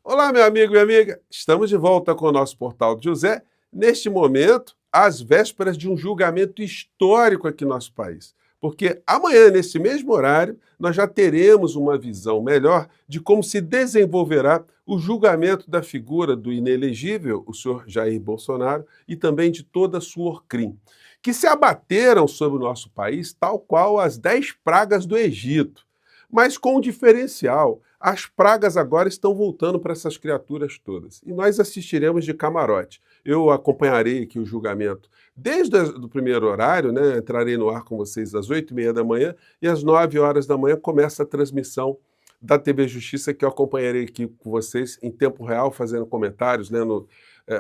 Olá, meu amigo e minha amiga. Estamos de volta com o nosso Portal de José, neste momento, às vésperas de um julgamento histórico aqui no nosso país. Porque amanhã, nesse mesmo horário, nós já teremos uma visão melhor de como se desenvolverá o julgamento da figura do inelegível, o senhor Jair Bolsonaro, e também de toda a sua Orcrim, que se abateram sobre o nosso país, tal qual as 10 pragas do Egito. Mas com um diferencial, as pragas agora estão voltando para essas criaturas todas. E nós assistiremos de camarote. Eu acompanharei aqui o julgamento desde o primeiro horário, né? Entrarei no ar com vocês às 8h30 da manhã e às 9 horas da manhã começa a transmissão da TV Justiça, que eu acompanharei aqui com vocês em tempo real, fazendo comentários, né,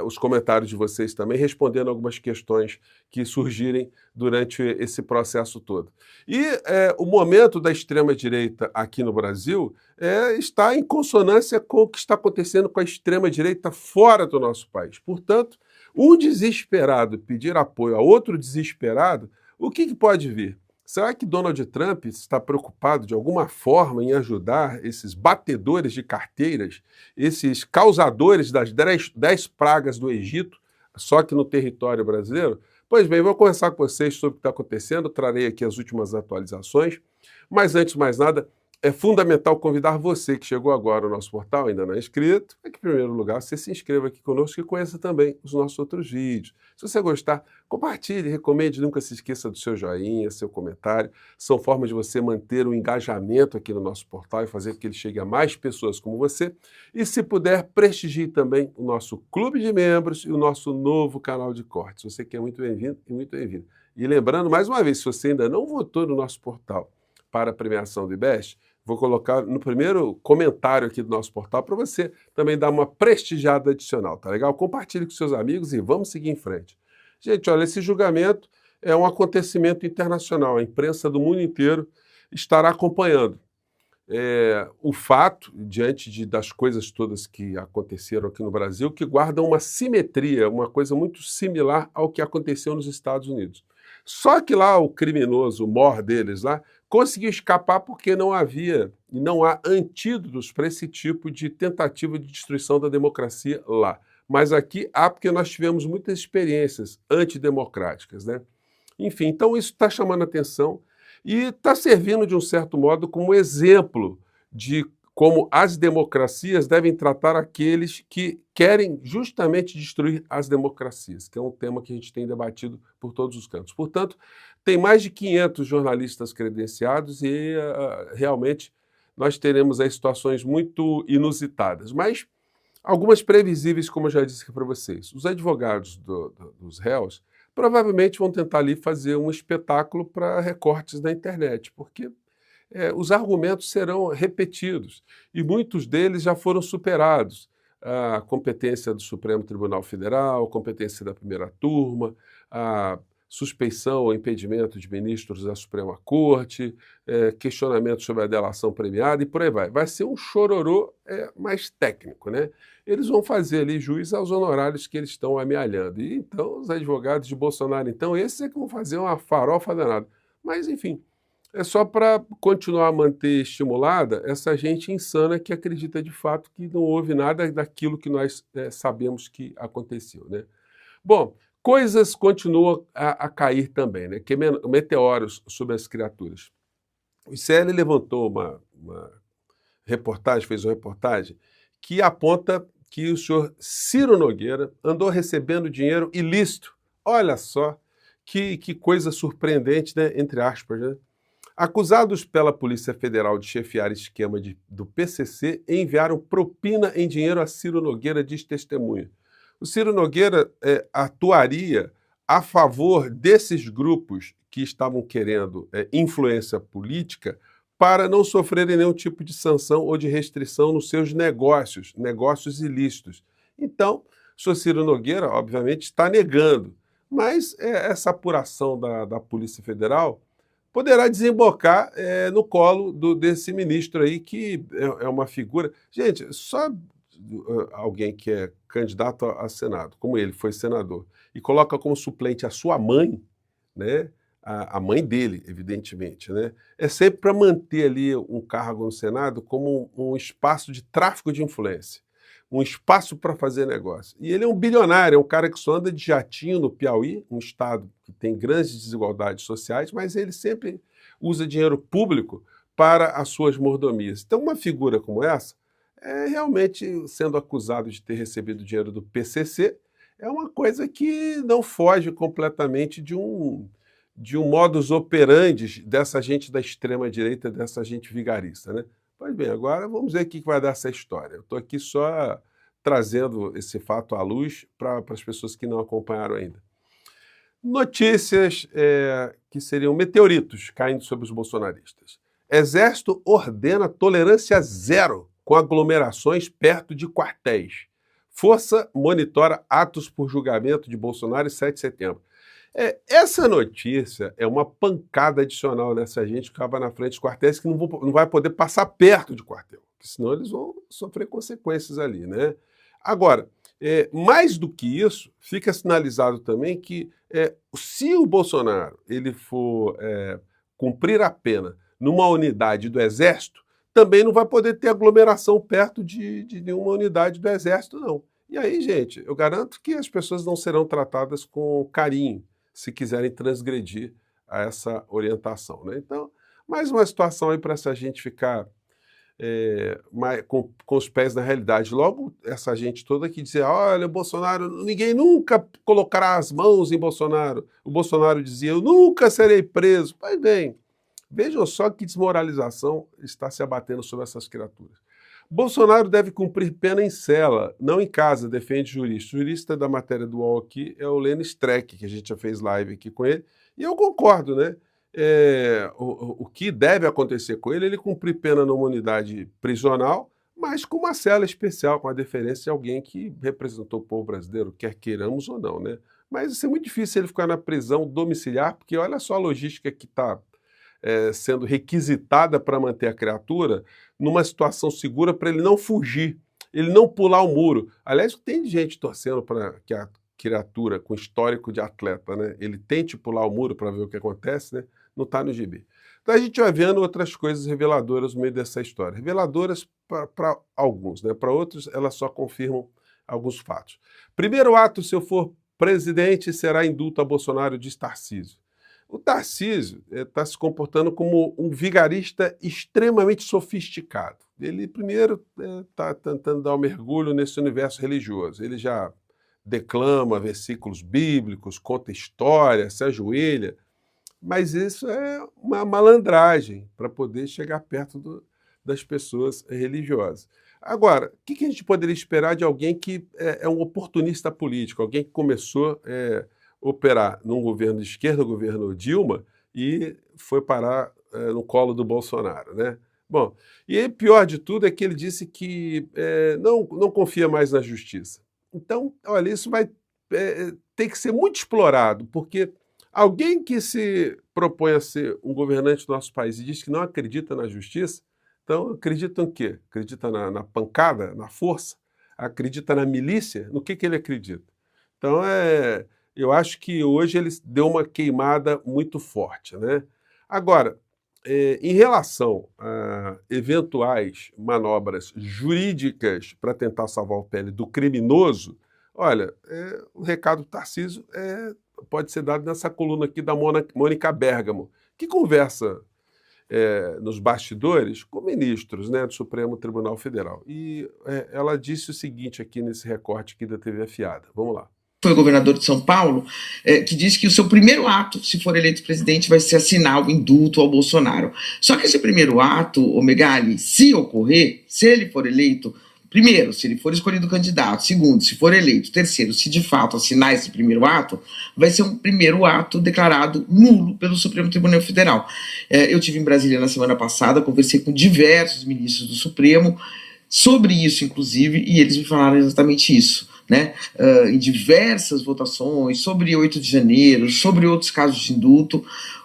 os comentários de vocês também, respondendo algumas questões que surgirem durante esse processo todo. E o momento da extrema-direita aqui no Brasil está em consonância com o que está acontecendo com a extrema-direita fora do nosso país. Portanto, um desesperado pedir apoio a outro desesperado, o que pode vir? Será que Donald Trump está preocupado de alguma forma em ajudar esses batedores de carteiras, esses causadores das 10 pragas do Egito, só que no território brasileiro? Pois bem, vou conversar com vocês sobre o que está acontecendo, trarei aqui as últimas atualizações, mas antes de mais nada, é fundamental convidar você que chegou agora ao nosso portal, ainda não é inscrito, para que, em primeiro lugar, você se inscreva aqui conosco e conheça também os nossos outros vídeos. Se você gostar, compartilhe, recomende, nunca se esqueça do seu joinha, seu comentário. São formas de você manter o engajamento aqui no nosso portal e fazer com que ele chegue a mais pessoas como você. E, se puder, prestigie também o nosso clube de membros e o nosso novo canal de cortes. Você que é muito bem-vindo e muito bem-vindo. E lembrando, mais uma vez, se você ainda não votou no nosso portal para a premiação do IBEST, vou colocar no primeiro comentário aqui do nosso portal para você também dar uma prestigiada adicional, tá legal? Compartilhe com seus amigos e vamos seguir em frente. Gente, olha, esse julgamento é um acontecimento internacional. A imprensa do mundo inteiro estará acompanhando o fato, diante das coisas todas que aconteceram aqui no Brasil, que guardam uma simetria, uma coisa muito similar ao que aconteceu nos Estados Unidos. Só que lá o criminoso, o mor deles lá, conseguiu escapar porque não havia e não há antídotos para esse tipo de tentativa de destruição da democracia lá. Mas aqui há porque nós tivemos muitas experiências antidemocráticas, né? Enfim, então isso está chamando a atenção e está servindo, de um certo modo, como exemplo de como as democracias devem tratar aqueles que querem justamente destruir as democracias, que é um tema que a gente tem debatido por todos os cantos. Portanto, tem mais de 500 jornalistas credenciados e realmente nós teremos aí situações muito inusitadas, mas algumas previsíveis, como eu já disse aqui para vocês. Os advogados dos réus provavelmente vão tentar ali fazer um espetáculo para recortes da internet, porque os argumentos serão repetidos e muitos deles já foram superados. A competência do Supremo Tribunal Federal, a competência da primeira turma, a suspeição ou impedimento de ministros da Suprema Corte, questionamentos sobre a delação premiada e por aí vai. Vai ser um chororô mais técnico, né? Eles vão fazer ali juiz aos honorários que eles estão amealhando. E então os advogados de Bolsonaro, então, esses é que vão fazer uma farofa danada. Mas, enfim, é só para continuar a manter estimulada essa gente insana que acredita de fato que não houve nada daquilo que nós sabemos que aconteceu, né? Bom, coisas continuam a cair também, né? Que meteoros sobre as criaturas. O ICL levantou uma reportagem, fez uma reportagem que aponta que o senhor Ciro Nogueira andou recebendo dinheiro ilícito. Olha só que coisa surpreendente, né? Entre aspas, né? Acusados pela Polícia Federal de chefiar esquema do PCC, enviaram propina em dinheiro a Ciro Nogueira, diz testemunha. O Ciro Nogueira atuaria a favor desses grupos que estavam querendo influência política para não sofrerem nenhum tipo de sanção ou de restrição nos seus negócios ilícitos. Então, o senhor Ciro Nogueira, obviamente, está negando, mas essa apuração da Polícia Federal poderá desembocar no colo desse ministro aí, que é uma figura... Gente, só alguém que é candidato a Senado, como ele foi senador, e coloca como suplente a sua mãe, né? A mãe dele, evidentemente, né? É sempre para manter ali um cargo no Senado como um espaço de tráfico de influência. um espaço para fazer negócio. E ele é um bilionário, é um cara que só anda de jatinho no Piauí, um estado que tem grandes desigualdades sociais, mas ele sempre usa dinheiro público para as suas mordomias. Então, uma figura como essa, realmente sendo acusado de ter recebido dinheiro do PCC, é uma coisa que não foge completamente de um modus operandi dessa gente da extrema-direita, dessa gente vigarista, né? Pois bem, agora vamos ver o que vai dar essa história. Eu estou aqui só trazendo esse fato à luz para as pessoas que não acompanharam ainda. Notícias que seriam meteoritos caindo sobre os bolsonaristas. Exército ordena tolerância zero com aglomerações perto de quartéis. Força monitora atos por julgamento de Bolsonaro e 7 de setembro. Essa notícia é uma pancada adicional nessa gente que acaba na frente dos quartéis que não vai poder passar perto de quartel, porque senão eles vão sofrer consequências ali, né? Agora, mais do que isso, fica sinalizado também que se o Bolsonaro ele for cumprir a pena numa unidade do Exército, também não vai poder ter aglomeração perto de nenhuma unidade do Exército, não. E aí, gente, eu garanto que as pessoas não serão tratadas com carinho se quiserem transgredir a essa orientação, né? Então, mais uma situação aí para essa gente ficar com os pés na realidade. Logo, essa gente toda que dizia, olha, Bolsonaro, ninguém nunca colocará as mãos em Bolsonaro. O Bolsonaro dizia, eu nunca serei preso. Pois bem, vejam só que desmoralização está se abatendo sobre essas criaturas. Bolsonaro deve cumprir pena em cela, não em casa, defende jurista. O jurista da matéria do UOL aqui é o Lênin Streck, que a gente já fez live aqui com ele, e eu concordo, né? O que deve acontecer com ele cumprir pena numa unidade prisional, mas com uma cela especial, com a deferência de alguém que representou o povo brasileiro, quer queiramos ou não, né? Mas isso é muito difícil ele ficar na prisão domiciliar, porque olha só a logística que está sendo requisitada para manter a criatura numa situação segura para ele não fugir, ele não pular o muro. Aliás, tem gente torcendo para que a criatura com histórico de atleta, né, ele tente pular o muro para ver o que acontece, né, não está no gibi. Então a gente vai vendo outras coisas reveladoras no meio dessa história. Reveladoras para alguns, né, para outros elas só confirmam alguns fatos. Primeiro ato, se eu for presidente, será indulto a Bolsonaro, diz Tarcísio. O Tarcísio está se comportando como um vigarista extremamente sofisticado. Ele, primeiro, está tentando dar um mergulho nesse universo religioso. Ele já declama versículos bíblicos, conta história, se ajoelha, mas isso é uma malandragem para poder chegar perto das pessoas religiosas. Agora, o que a gente poderia esperar de alguém que é um oportunista político, alguém que começou operar num governo de esquerda, o governo Dilma, e foi parar no colo do Bolsonaro, né? Bom, e aí, pior de tudo é que ele disse que não confia mais na justiça. Então, olha, isso vai ter que ser muito explorado, porque alguém que se propõe a ser um governante do nosso país e diz que não acredita na justiça, então acredita em quê? Acredita na pancada, na força? Acredita na milícia? No que ele acredita? Então, eu acho que hoje ele deu uma queimada muito forte, né? Agora, em relação a eventuais manobras jurídicas para tentar salvar o pele do criminoso, olha, o recado do Tarcísio pode ser dado nessa coluna aqui da Mônica Bergamo, que conversa nos bastidores com ministros, né, do Supremo Tribunal Federal. E ela disse o seguinte aqui nesse recorte aqui da TV Afiada. Vamos lá. Foi o governador de São Paulo, que disse que o seu primeiro ato, se for eleito presidente, vai ser assinar o indulto ao Bolsonaro. Só que esse primeiro ato, o Megali, se ocorrer, se ele for eleito, primeiro, se ele for escolhido candidato, segundo, se for eleito, terceiro, se de fato assinar esse primeiro ato, vai ser um primeiro ato declarado nulo pelo Supremo Tribunal Federal. Eu estive em Brasília na semana passada, conversei com diversos ministros do Supremo sobre isso, inclusive, e eles me falaram exatamente isso. Né, em diversas votações, sobre 8 de janeiro, sobre outros casos de indulto,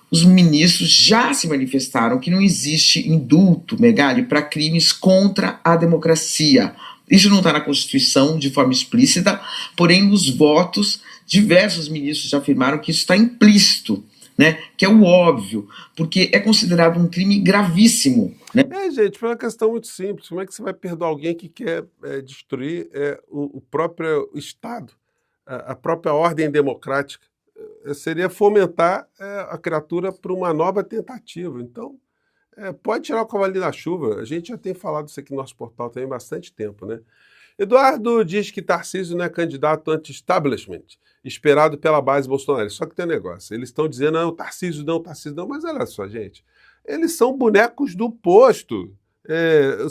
os ministros já se manifestaram que não existe indulto, Megali, para crimes contra a democracia. Isso não está na Constituição de forma explícita, porém nos votos, diversos ministros já afirmaram que isso está implícito né, que é o óbvio, porque é considerado um crime gravíssimo, né? Gente, foi uma questão muito simples. Como é que você vai perdoar alguém que quer destruir o próprio Estado, a própria ordem democrática? Seria fomentar a criatura para uma nova tentativa. Então, pode tirar o cavalinho da chuva. A gente já tem falado isso aqui no nosso portal tem bastante tempo, né? Eduardo diz que Tarcísio não é candidato anti-establishment, esperado pela base bolsonarista. Só que tem um negócio, eles estão dizendo, não, Tarcísio não, mas olha só, gente, eles são bonecos do posto.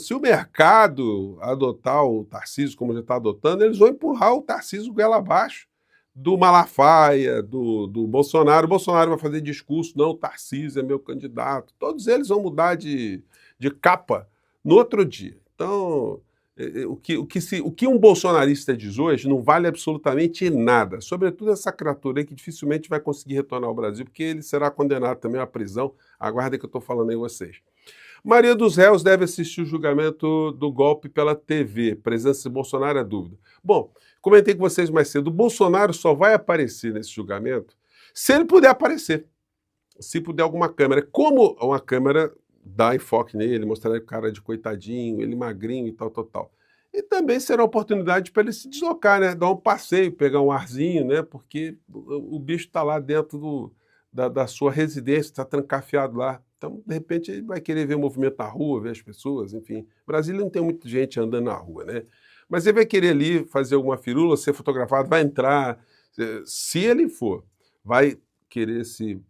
Se o mercado adotar o Tarcísio como já está adotando, eles vão empurrar o Tarcísio goela abaixo do Malafaia, do Bolsonaro. O Bolsonaro vai fazer discurso, não, o Tarcísio é meu candidato. Todos eles vão mudar de capa no outro dia. Então, o que um bolsonarista diz hoje não vale absolutamente nada. Sobretudo essa criatura aí que dificilmente vai conseguir retornar ao Brasil, porque ele será condenado também à prisão. Aguardem que eu estou falando aí vocês. Maria dos Réus deve assistir o julgamento do golpe pela TV. Presença de Bolsonaro é dúvida. Bom, comentei com vocês mais cedo, o Bolsonaro só vai aparecer nesse julgamento se ele puder aparecer. Se puder alguma câmera. Como uma câmera dá enfoque nele, mostrar o cara de coitadinho, ele magrinho e tal. E também será uma oportunidade para ele se deslocar, né? Dar um passeio, pegar um arzinho, né? Porque o bicho está lá dentro da sua residência, está trancafiado lá. Então, de repente, ele vai querer ver o movimento na rua, ver as pessoas, enfim. Brasília não tem muita gente andando na rua, né? Mas ele vai querer ali fazer alguma firula, ser fotografado, vai entrar. Se ele for, vai querer se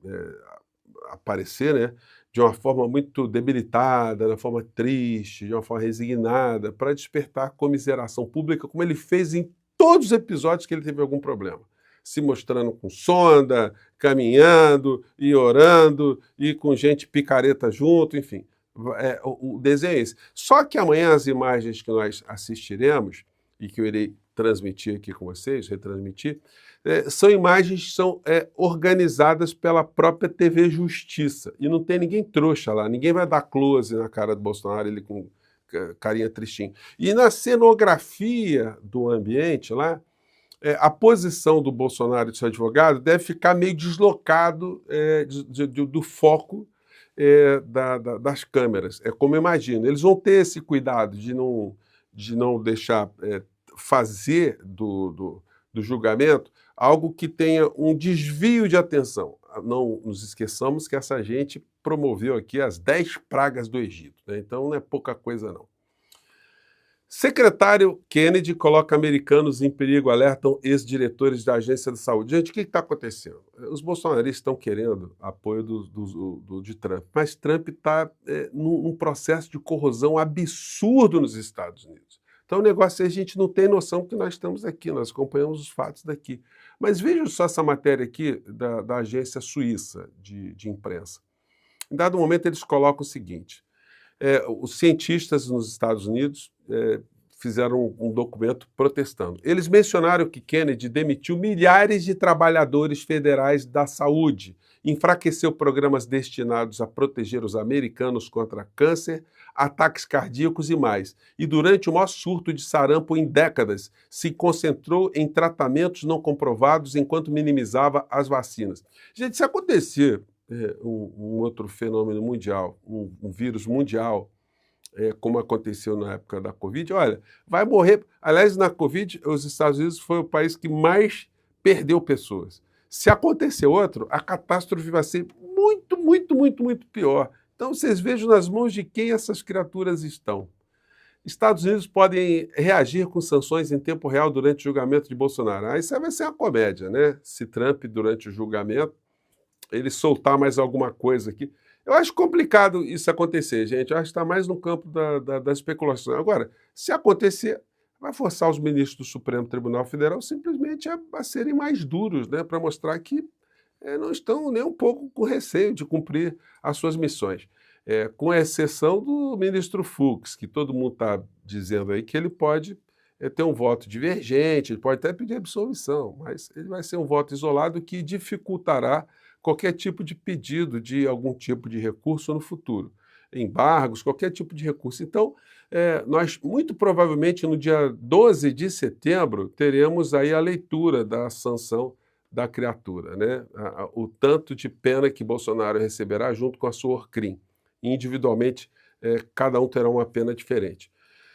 aparecer, né? De uma forma muito debilitada, de uma forma triste, de uma forma resignada, para despertar comiseração pública, como ele fez em todos os episódios que ele teve algum problema. Se mostrando com sonda, caminhando e orando, e com gente picareta junto, enfim. O desenho é esse. Só que amanhã as imagens que nós assistiremos, e que eu irei transmitir aqui com vocês, retransmitir, são imagens que são organizadas pela própria TV Justiça. E não tem ninguém trouxa lá, ninguém vai dar close na cara do Bolsonaro, ele com carinha tristinho. E na cenografia do ambiente lá, a posição do Bolsonaro e do seu advogado deve ficar meio deslocado do foco das câmeras. É como eu imagino. Eles vão ter esse cuidado de não deixar fazer do julgamento algo que tenha um desvio de atenção. Não nos esqueçamos que essa gente promoveu aqui as 10 pragas do Egito, né? Então não é pouca coisa, não. Secretário Kennedy coloca americanos em perigo, alertam ex-diretores da Agência da Saúde. Gente, o que está acontecendo? Os bolsonaristas estão querendo apoio de Trump, mas Trump está num processo de corrosão absurdo nos Estados Unidos. Então o negócio é a gente não tem noção que nós estamos aqui, nós acompanhamos os fatos daqui. Mas vejam só essa matéria aqui da agência suíça de imprensa. Em dado momento eles colocam o seguinte, os cientistas nos Estados Unidos fizeram um documento protestando. Eles mencionaram que Kennedy demitiu milhares de trabalhadores federais da saúde, enfraqueceu programas destinados a proteger os americanos contra câncer, ataques cardíacos e mais. E durante o maior surto de sarampo em décadas, se concentrou em tratamentos não comprovados enquanto minimizava as vacinas. Gente, se acontecer um outro fenômeno mundial, um vírus mundial, como aconteceu na época da Covid, olha, vai morrer. Aliás, na Covid, os Estados Unidos foi o país que mais perdeu pessoas. Se acontecer outro, a catástrofe vai ser muito, muito, muito, muito pior. Então, vocês vejam nas mãos de quem essas criaturas estão. Estados Unidos podem reagir com sanções em tempo real durante o julgamento de Bolsonaro. Isso vai ser uma comédia, né? Se Trump, durante o julgamento, ele soltar mais alguma coisa aqui. Eu acho complicado isso acontecer, gente. Eu acho que está mais no campo da especulação. Agora, se acontecer, vai forçar os ministros do Supremo Tribunal Federal simplesmente a serem mais duros, né, para mostrar que não estão nem um pouco com receio de cumprir as suas missões. Com exceção do ministro Fux, que todo mundo está dizendo aí que ele pode ter um voto divergente, ele pode até pedir absolvição, mas ele vai ser um voto isolado que dificultará qualquer tipo de pedido de algum tipo de recurso no futuro. Embargos, qualquer tipo de recurso. Então, nós, muito provavelmente, no dia 12 de setembro, teremos aí a leitura da sanção da criatura, né? O tanto de pena que Bolsonaro receberá junto com a sua Orcrim. Individualmente, cada um terá uma pena diferente.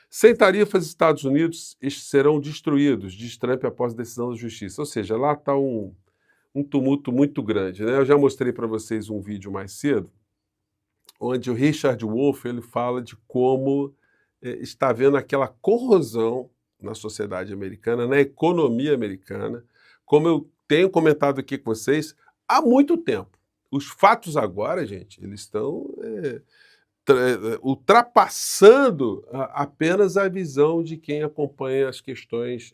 Sem tarifas, Estados Unidos serão destruídos, diz Trump após decisão da justiça. Ou seja, lá está um tumulto muito grande, né? Eu já mostrei para vocês um vídeo mais cedo, onde o Richard Wolff ele fala de como está havendo aquela corrosão na sociedade americana, na economia americana, como eu tenho comentado aqui com vocês há muito tempo. Os fatos agora, gente, eles estão ultrapassando apenas a visão de quem acompanha as questões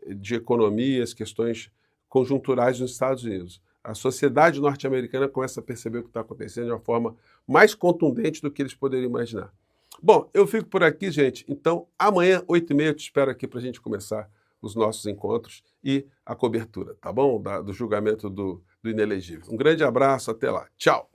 de economia, as questões conjunturais nos Estados Unidos. A sociedade norte-americana começa a perceber o que está acontecendo de uma forma mais contundente do que eles poderiam imaginar. Bom, eu fico por aqui, gente. Então, amanhã, 8h30, eu te espero aqui para a gente começar os nossos encontros e a cobertura, tá bom? Do julgamento do inelegível. Um grande abraço, até lá. Tchau!